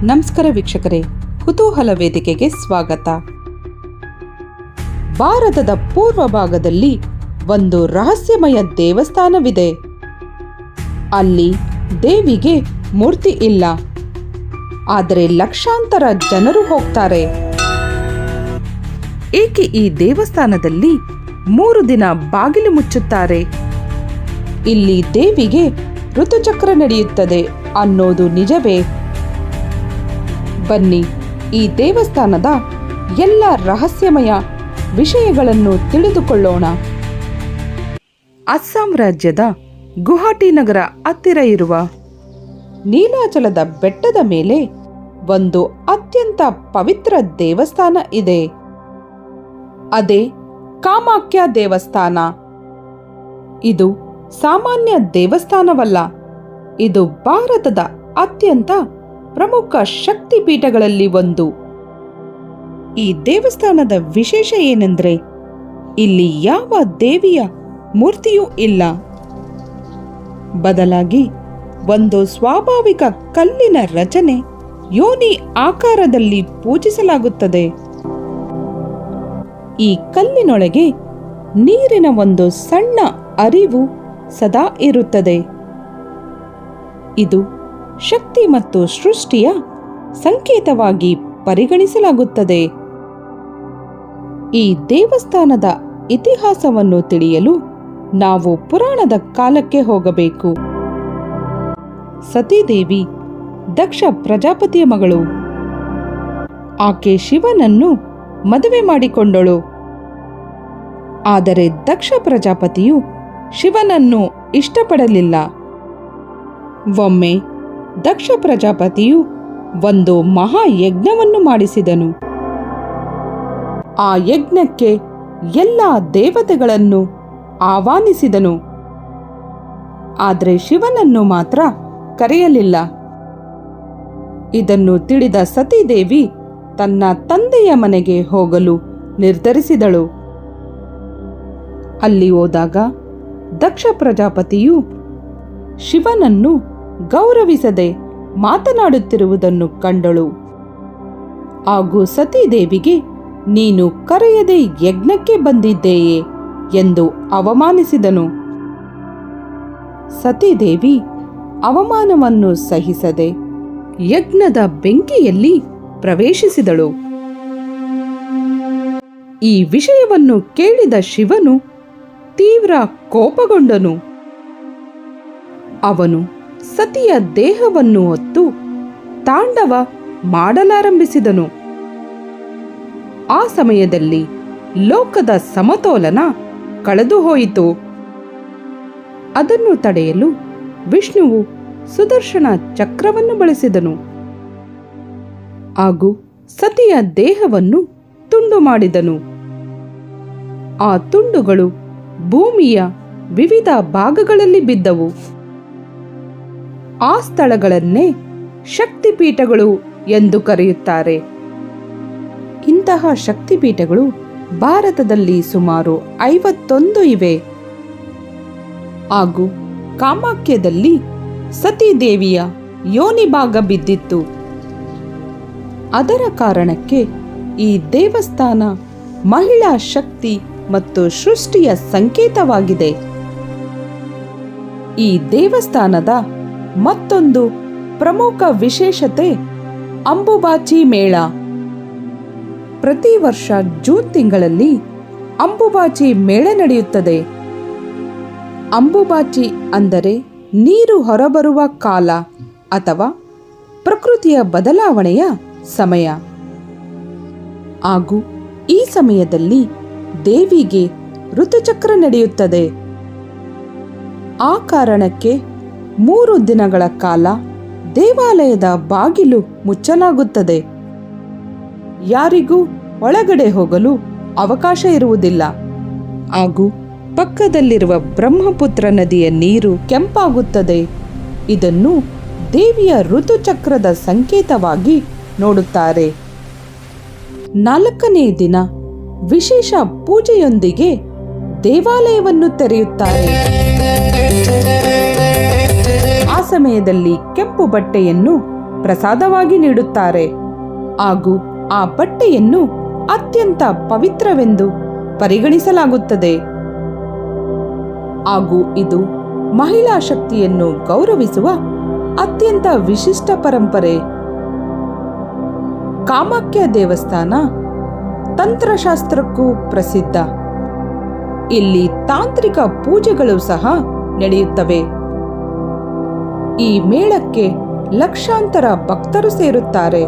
ನಮಸ್ಕಾರ ವೀಕ್ಷಕರೇ, ಕುತೂಹಲ ವೇದಿಕೆಗೆ ಸ್ವಾಗತ. ಭಾರತದ ಪೂರ್ವ ಭಾಗದಲ್ಲಿ ಒಂದು ರಹಸ್ಯಮಯ ದೇವಸ್ಥಾನವಿದೆ. ಅಲ್ಲಿ ದೇವಿಗೆ ಮೂರ್ತಿ ಇಲ್ಲ, ಆದರೆ ಲಕ್ಷಾಂತರ ಜನರು ಹೋಗ್ತಾರೆ. ಏಕೆ ಈ ದೇವಸ್ಥಾನದಲ್ಲಿ 3 ದಿನ ಬಾಗಿಲು ಮುಚ್ಚುತ್ತಾರೆ? ಇಲ್ಲಿ ದೇವಿಗೆ ಋತುಚಕ್ರ ನಡೆಯುತ್ತದೆ ಅನ್ನೋದು ನಿಜವೇ? ಬನ್ನಿ, ಈ ದೇವಸ್ಥಾನದ ಎಲ್ಲ ರಹಸ್ಯಮಯ ವಿಷಯಗಳನ್ನು ತಿಳಿದುಕೊಳ್ಳೋಣ. ಅಸ್ಸಾಂ ರಾಜ್ಯದ ಗುವಾಹಟಿ ನಗರ ಹತ್ತಿರ ಇರುವ ನೀಲಾಚಲದ ಬೆಟ್ಟದ ಮೇಲೆ ಒಂದು ಅತ್ಯಂತ ಪವಿತ್ರ ದೇವಸ್ಥಾನ ಇದೆ. ಅದೇ ಕಾಮಾಖ್ಯ ದೇವಸ್ಥಾನ. ಇದು ಸಾಮಾನ್ಯ ದೇವಸ್ಥಾನವಲ್ಲ, ಇದು ಭಾರತದ ಅತ್ಯಂತ ಪ್ರಮುಖ ಶಕ್ತಿಪೀಠಗಳಲ್ಲಿ ಒಂದು. ಈ ದೇವಸ್ಥಾನದ ವಿಶೇಷ ಏನೆಂದರೆ, ಇಲ್ಲಿ ಯಾವ ದೇವಿಯ ಮೂರ್ತಿಯೂ ಇಲ್ಲ. ಬದಲಾಗಿ ಒಂದು ಸ್ವಾಭಾವಿಕ ಕಲ್ಲಿನ ರಚನೆ ಯೋನಿ ಆಕಾರದಲ್ಲಿ ಪೂಜಿಸಲಾಗುತ್ತದೆ. ಈ ಕಲ್ಲಿನೊಳಗೆ ನೀರಿನ ಒಂದು ಸಣ್ಣ ಹರಿವು ಸದಾ ಇರುತ್ತದೆ. ಇದು ಶಕ್ತಿ ಮತ್ತು ಸೃಷ್ಟಿಯ ಸಂಕೇತವಾಗಿ ಪರಿಗಣಿಸಲಾಗುತ್ತದೆ. ಈ ದೇವಸ್ಥಾನದ ಇತಿಹಾಸವನ್ನು ತಿಳಿಯಲು ನಾವು ಪುರಾಣದ ಕಾಲಕ್ಕೆ ಹೋಗಬೇಕು. ಸತೀದೇವಿ ದಕ್ಷ ಪ್ರಜಾಪತಿಯ ಮಗಳು. ಆಕೆ ಶಿವನನ್ನು ಮದುವೆ ಮಾಡಿಕೊಂಡಳು. ಆದರೆ ದಕ್ಷ ಪ್ರಜಾಪತಿಯು ಶಿವನನ್ನು ಇಷ್ಟಪಡಲಿಲ್ಲ. ಒಮ್ಮೆ ದಕ್ಷ ಪ್ರಜಾಪತಿಯು ಒಂದು ಮಹಾಯಜ್ಞವನ್ನು ಮಾಡಿಸಿದನು. ಆ ಯಜ್ಞಕ್ಕೆ ಎಲ್ಲ ದೇವತೆಗಳನ್ನು ಆಹ್ವಾನಿಸಿದನು. ಆದರೆ ಶಿವನನ್ನು ಮಾತ್ರ ಕರೆಯಲಿಲ್ಲ. ಇದನ್ನು ತಿಳಿದ ಸತೀದೇವಿ ತನ್ನ ತಂದೆಯ ಮನೆಗೆ ಹೋಗಲು ನಿರ್ಧರಿಸಿದಳು. ಅಲ್ಲಿ ಹೋದಾಗ ದಕ್ಷ ಪ್ರಜಾಪತಿಯು ಶಿವನನ್ನು ಗೌರವಿಸದೆ ಮಾತನಾಡುತ್ತಿರುವುದನ್ನು ಕಂಡಳು. ಹಾಗೂ ಸತೀದೇವಿಗೆ ನೀನು ಕರೆಯದೆ ಯಜ್ಞಕ್ಕೆ ಬಂದಿದ್ದೇಯೇ ಎಂದು ಅವಮಾನಿಸಿದನು. ಸತೀದೇವಿ ಅವಮಾನವನ್ನು ಸಹಿಸದೆ ಯಜ್ಞದ ಬೆಂಕಿಯಲ್ಲಿ ಪ್ರವೇಶಿಸಿದಳು. ಈ ವಿಷಯವನ್ನು ಕೇಳಿದ ಶಿವನು ತೀವ್ರ ಕೋಪಗೊಂಡನು. ಅವನು ಸತಿಯ ದೇಹವನ್ನು ಹೊತ್ತು ತಾಂಡವ ಮಾಡಲಾರಂಭಿಸಿದನು. ಆ ಸಮಯದಲ್ಲಿ ಲೋಕದ ಸಮತೋಲನ ಕಳೆದುಹೋಯಿತು. ಅದನ್ನು ತಡೆಯಲು ವಿಷ್ಣುವು ಸುದರ್ಶನ ಚಕ್ರವನ್ನು ಬಳಸಿದನು ಹಾಗೂ ಸತಿಯ ದೇಹವನ್ನು ತುಂಡು ಮಾಡಿದನು. ಆ ತುಂಡುಗಳು ಭೂಮಿಯ ವಿವಿಧ ಭಾಗಗಳಲ್ಲಿ ಬಿದ್ದವು. ಆ ಸ್ಥಳಗಳನ್ನೇ ಶಕ್ತಿಪೀಠಗಳು ಎಂದು ಕರೆಯುತ್ತಾರೆ. ಇಂತಹ ಶಕ್ತಿಪೀಠಗಳು ಭಾರತದಲ್ಲಿ ಸುಮಾರು 51 ಇವೆ. ಹಾಗೂ ಕಾಮಾಖ್ಯದಲ್ಲಿ ಸತೀದೇವಿಯ ಯೋನಿ ಭಾಗ ಬಿದ್ದಿತ್ತು. ಅದರ ಕಾರಣಕ್ಕೆ ಈ ದೇವಸ್ಥಾನ ಮಹಿಳಾ ಶಕ್ತಿ ಮತ್ತು ಸೃಷ್ಟಿಯ ಸಂಕೇತವಾಗಿದೆ. ಈ ದೇವಸ್ಥಾನದ ಮತ್ತೊಂದು ಪ್ರಮುಖ ವಿಶೇಷತೆ ಅಂಬುಬಾಚಿ ಮೇಳ. ಪ್ರತಿ ವರ್ಷ ಜೂನ್ ತಿಂಗಳಲ್ಲಿ ಅಂಬುಬಾಚಿ ಮೇಳ ನಡೆಯುತ್ತದೆ. ಅಂಬುಬಾಚಿ ಅಂದರೆ ನೀರು ಹೊರಬರುವ ಕಾಲ ಅಥವಾ ಪ್ರಕೃತಿಯ ಬದಲಾವಣೆಯ ಸಮಯ. ಹಾಗೂ ಈ ಸಮಯದಲ್ಲಿ ದೇವಿಗೆ ಋತುಚಕ್ರ ನಡೆಯುತ್ತದೆ. ಆ ಕಾರಣಕ್ಕೆ 3 ದಿನಗಳ ಕಾಲ ದೇವಾಲಯದ ಬಾಗಿಲು ಮುಚ್ಚಲಾಗುತ್ತದೆ. ಯಾರಿಗೂ ಒಳಗಡೆ ಹೋಗಲು ಅವಕಾಶ ಇರುವುದಿಲ್ಲ. ಹಾಗೂ ಪಕ್ಕದಲ್ಲಿರುವ ಬ್ರಹ್ಮಪುತ್ರ ನದಿಯ ನೀರು ಕೆಂಪಾಗುತ್ತದೆ. ಇದನ್ನು ದೇವಿಯ ಋತುಚಕ್ರದ ಸಂಕೇತವಾಗಿ ನೋಡುತ್ತಾರೆ. 4ನೇ ದಿನ ವಿಶೇಷ ಪೂಜೆಯೊಂದಿಗೆ ದೇವಾಲಯವನ್ನು ತೆರೆಯುತ್ತಾರೆ. ಆ ಸಮಯದಲ್ಲಿ ಕೆಂಪು ಬಟ್ಟೆಯನ್ನು ಪ್ರಸಾದವಾಗಿ ನೀಡುತ್ತಾರೆ ಹಾಗೂ ಆ ಬಟ್ಟೆಯನ್ನು ಅತ್ಯಂತ ಪವಿತ್ರವೆಂದು ಪರಿಗಣಿಸಲಾಗುತ್ತದೆ ಹಾಗೂ ಇದು ಮಹಿಳಾ ಶಕ್ತಿಯನ್ನು ಗೌರವಿಸುವ ಅತ್ಯಂತ ವಿಶಿಷ್ಟ ಪರಂಪರೆ. ಕಾಮಾಖ್ಯ ದೇವಸ್ಥಾನ ತಂತ್ರಶಾಸ್ತ್ರಕ್ಕೂ ಪ್ರಸಿದ್ಧ. ಇಲ್ಲಿ ತಾಂತ್ರಿಕ ಪೂಜೆಗಳು ಸಹ ನಡೆಯುತ್ತವೆ. ಈ ಮೇಳಕ್ಕೆ ಲಕ್ಷಾಂತರ ಭಕ್ತರು ಸೇರುತ್ತಾರೆ.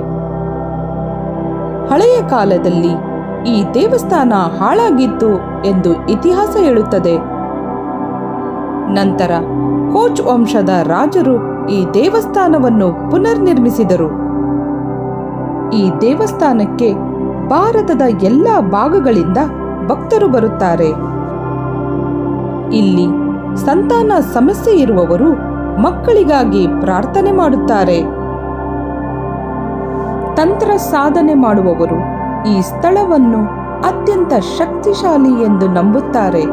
ಹಳೆಯ ಕಾಲದಲ್ಲಿ ಈ ದೇವಸ್ಥಾನ ಹಾಳಾಗಿತ್ತು ಎಂದು ಇತಿಹಾಸ ಹೇಳುತ್ತದೆ. ನಂತರ ಕೋಚ್ ವಂಶದ ರಾಜರು ಈ ದೇವಸ್ಥಾನವನ್ನು ಪುನರ್ನಿರ್ಮಿಸಿದರು. ಈ ದೇವಸ್ಥಾನಕ್ಕೆ ಭಾರತದ ಎಲ್ಲ ಭಾಗಗಳಿಂದ ಭಕ್ತರು ಬರುತ್ತಾರೆ. ಇಲ್ಲಿ ಸಂತಾನ ಸಮಸ್ಯೆ ಇರುವವರು ಮಕ್ಕಳಿಗಾಗಿ ಪ್ರಾರ್ಥನೆ ಮಾಡುತ್ತಾರೆ. ತಂತ್ರ ಸಾಧನೆ ಮಾಡುವವರು ಈ ಸ್ಥಳವನ್ನು ಅತ್ಯಂತ ಶಕ್ತಿಶಾಲಿ ಎಂದು ನಂಬುತ್ತಾರೆ.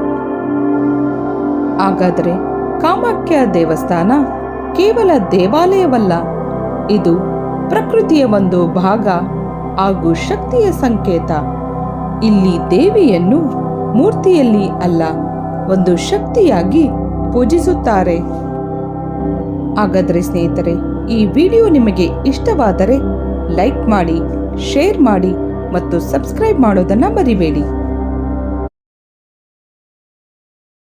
ಹಾಗಾದರೆ ಕಾಮಾಖ್ಯ ದೇವಸ್ಥಾನ ಕೇವಲ ದೇವಾಲಯವಲ್ಲ, ಇದು ಪ್ರಕೃತಿಯ ಒಂದು ಭಾಗ ಹಾಗೂ ಶಕ್ತಿಯ ಸಂಕೇತ. ಇಲ್ಲಿ ದೇವಿಯನ್ನು ಮೂರ್ತಿಯಲ್ಲಿ ಅಲ್ಲ, ಒಂದು ಶಕ್ತಿಯಾಗಿ ಪೂಜಿಸುತ್ತಾರೆ. ಹಾಗಾದರೆ ಸ್ನೇಹಿತರೆ, ಈ ವಿಡಿಯೋ ನಿಮಗೆ ಇಷ್ಟವಾದರೆ ಲೈಕ್ ಮಾಡಿ, ಶೇರ್ ಮಾಡಿ ಮತ್ತು ಸಬ್ಸ್ಕ್ರೈಬ್ ಮಾಡೋದನ್ನು ಮರಿಬೇಡಿ.